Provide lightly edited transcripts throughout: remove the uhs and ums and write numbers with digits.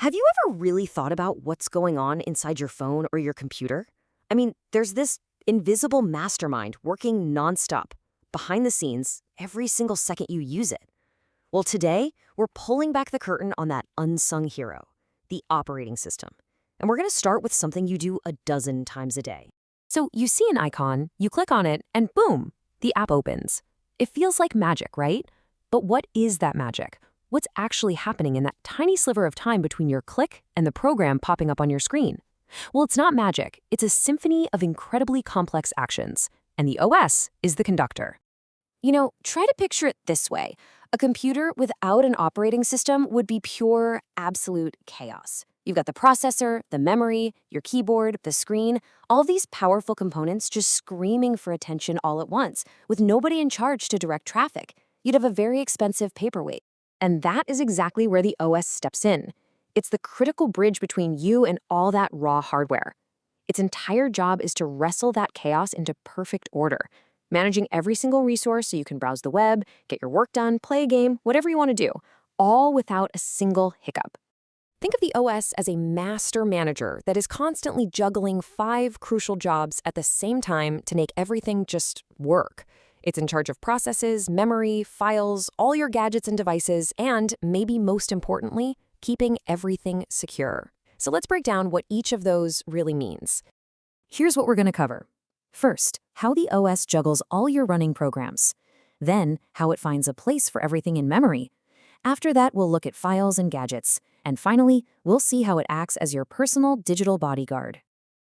Have you ever really thought about what's going on inside your phone or your computer? I mean, there's this invisible mastermind working nonstop, behind the scenes, every single second you use it. Well, today, we're pulling back the curtain on that unsung hero, the operating system. And we're going to start with something you do a dozen times a day. So you see an icon, you click on it, and boom, the app opens. It feels like magic, right? But what is that magic? What's actually happening in that tiny sliver of time between your click and the program popping up on your screen? Well, it's not magic. It's a symphony of incredibly complex actions, and the OS is the conductor. Try to picture it this way. A computer without an operating system would be pure, absolute chaos. You've got the processor, the memory, your keyboard, the screen, all these powerful components just screaming for attention all at once, with nobody in charge to direct traffic. You'd have a very expensive paperweight. And that is exactly where the OS steps in. It's the critical bridge between you and all that raw hardware. Its entire job is to wrestle that chaos into perfect order, managing every single resource so you can browse the web, get your work done, play a game, whatever you want to do, all without a single hiccup. Think of the OS as a master manager that is constantly juggling 5 crucial jobs at the same time to make everything just work. It's in charge of processes, memory, files, all your gadgets and devices, and, maybe most importantly, keeping everything secure. So let's break down what each of those really means. Here's what we're going to cover. First, how the OS juggles all your running programs. Then, how it finds a place for everything in memory. After that, we'll look at files and gadgets. And finally, we'll see how it acts as your personal digital bodyguard.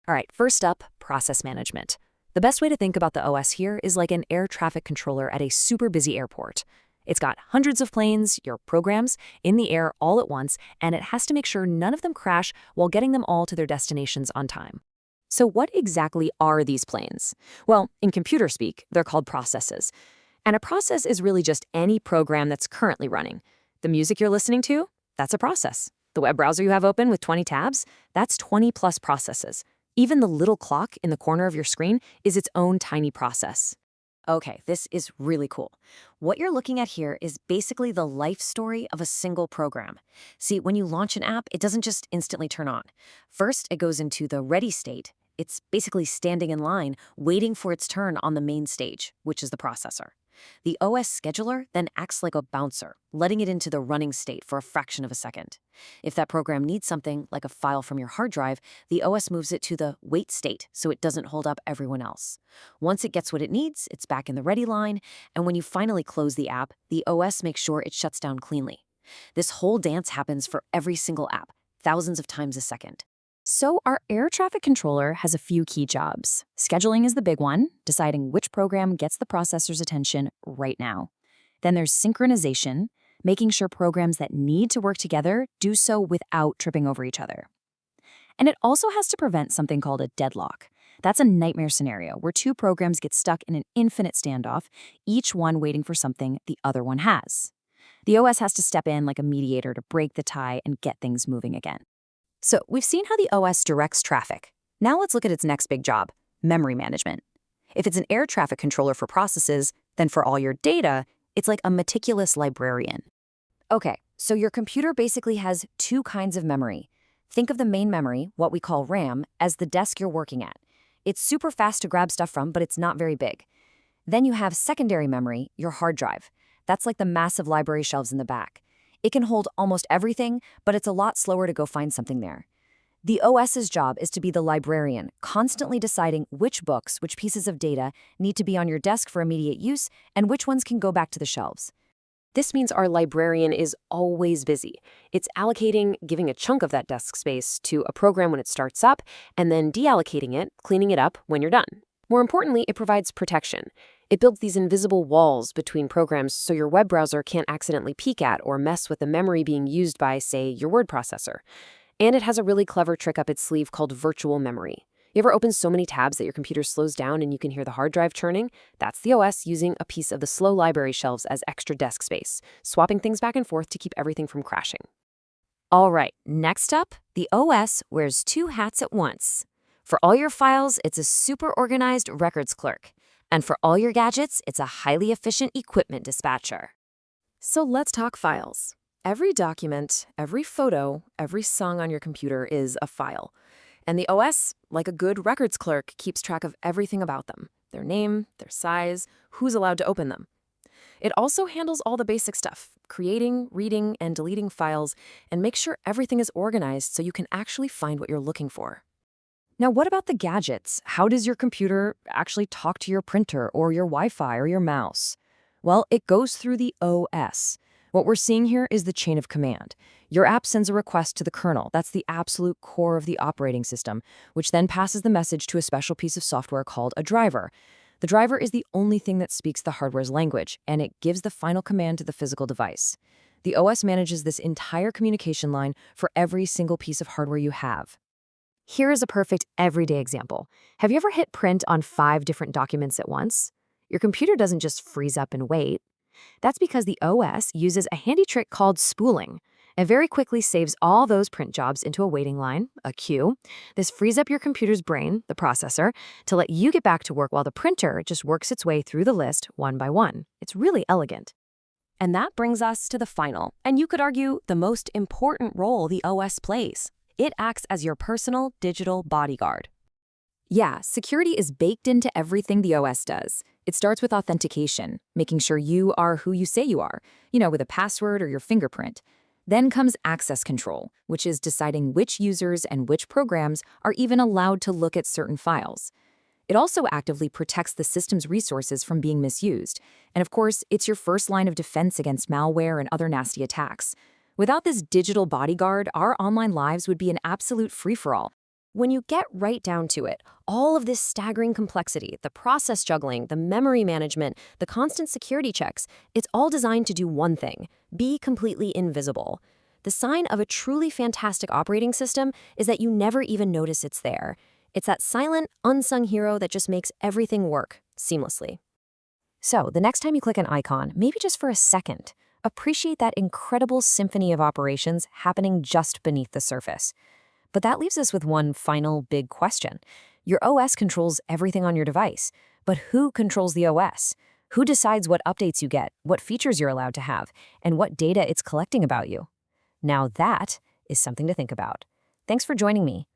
All right, first up, process management. The best way to think about the OS here is like an air traffic controller at a super busy airport. It's got hundreds of planes, your programs, in the air all at once, and it has to make sure none of them crash while getting them all to their destinations on time. So what exactly are these planes? Well, in computer speak, they're called processes. And a process is really just any program that's currently running. The music you're listening to, that's a process. The web browser you have open with 20 tabs, that's 20 plus processes. Even the little clock in the corner of your screen is its own tiny process. Okay, this is really cool. What you're looking at here is basically the life story of a single program. See, when you launch an app, it doesn't just instantly turn on. First, it goes into the ready state. It's basically standing in line, waiting for its turn on the main stage, which is the processor. The OS scheduler then acts like a bouncer, letting it into the running state for a fraction of a second. If that program needs something, like a file from your hard drive, the OS moves it to the wait state so it doesn't hold up everyone else. Once it gets what it needs, it's back in the ready line, and when you finally close the app, the OS makes sure it shuts down cleanly. This whole dance happens for every single app, thousands of times a second. So our air traffic controller has a few key jobs. Scheduling is the big one, deciding which program gets the processor's attention right now. Then there's synchronization, making sure programs that need to work together do so without tripping over each other. And it also has to prevent something called a deadlock. That's a nightmare scenario where 2 programs get stuck in an infinite standoff, each one waiting for something the other one has. The OS has to step in like a mediator to break the tie and get things moving again. So we've seen how the OS directs traffic. Now let's look at its next big job, memory management. If it's an air traffic controller for processes, then for all your data, it's like a meticulous librarian. Okay, so your computer basically has 2 kinds of memory. Think of the main memory, what we call RAM, as the desk you're working at. It's super fast to grab stuff from, but it's not very big. Then you have secondary memory, your hard drive. That's like the massive library shelves in the back. It can hold almost everything, but it's a lot slower to go find something there. The OS's job is to be the librarian, constantly deciding which books, which pieces of data need to be on your desk for immediate use, and which ones can go back to the shelves. This means our librarian is always busy. It's allocating, giving a chunk of that desk space to a program when it starts up, and then deallocating it, cleaning it up when you're done. More importantly, it provides protection. It builds these invisible walls between programs so your web browser can't accidentally peek at or mess with the memory being used by, say, your word processor. And it has a really clever trick up its sleeve called virtual memory. You ever open so many tabs that your computer slows down and you can hear the hard drive churning? That's the OS using a piece of the slow library shelves as extra desk space, swapping things back and forth to keep everything from crashing. All right, next up, the OS wears 2 hats at once. For all your files, it's a super organized records clerk. And for all your gadgets, it's a highly efficient equipment dispatcher. So let's talk files. Every document, every photo, every song on your computer is a file. And the OS, like a good records clerk, keeps track of everything about them: their name, their size, who's allowed to open them. It also handles all the basic stuff: creating, reading, and deleting files, and makes sure everything is organized so you can actually find what you're looking for. Now, what about the gadgets? How does your computer actually talk to your printer or your Wi-Fi or your mouse? Well, it goes through the OS. What we're seeing here is the chain of command. Your app sends a request to the kernel. That's the absolute core of the operating system, which then passes the message to a special piece of software called a driver. The driver is the only thing that speaks the hardware's language, and it gives the final command to the physical device. The OS manages this entire communication line for every single piece of hardware you have. Here is a perfect everyday example. Have you ever hit print on 5 different documents at once? Your computer doesn't just freeze up and wait. That's because the OS uses a handy trick called spooling. It very quickly saves all those print jobs into a waiting line, a queue. This frees up your computer's brain, the processor, to let you get back to work while the printer just works its way through the list one by one. It's really elegant. And that brings us to the final, and you could argue the most important role the OS plays. It acts as your personal digital bodyguard. Yeah, security is baked into everything the OS does. It starts with authentication, making sure you are who you say you are, with a password or your fingerprint. Then comes access control, which is deciding which users and which programs are even allowed to look at certain files. It also actively protects the system's resources from being misused. And of course, it's your first line of defense against malware and other nasty attacks. Without this digital bodyguard, our online lives would be an absolute free-for-all. When you get right down to it, all of this staggering complexity, the process juggling, the memory management, the constant security checks, it's all designed to do one thing: be completely invisible. The sign of a truly fantastic operating system is that you never even notice it's there. It's that silent, unsung hero that just makes everything work seamlessly. So, the next time you click an icon, maybe just for a second, appreciate that incredible symphony of operations happening just beneath the surface. But that leaves us with one final big question. Your OS controls everything on your device, but who controls the OS? Who decides what updates you get, what features you're allowed to have, and what data it's collecting about you? Now that is something to think about. Thanks for joining me.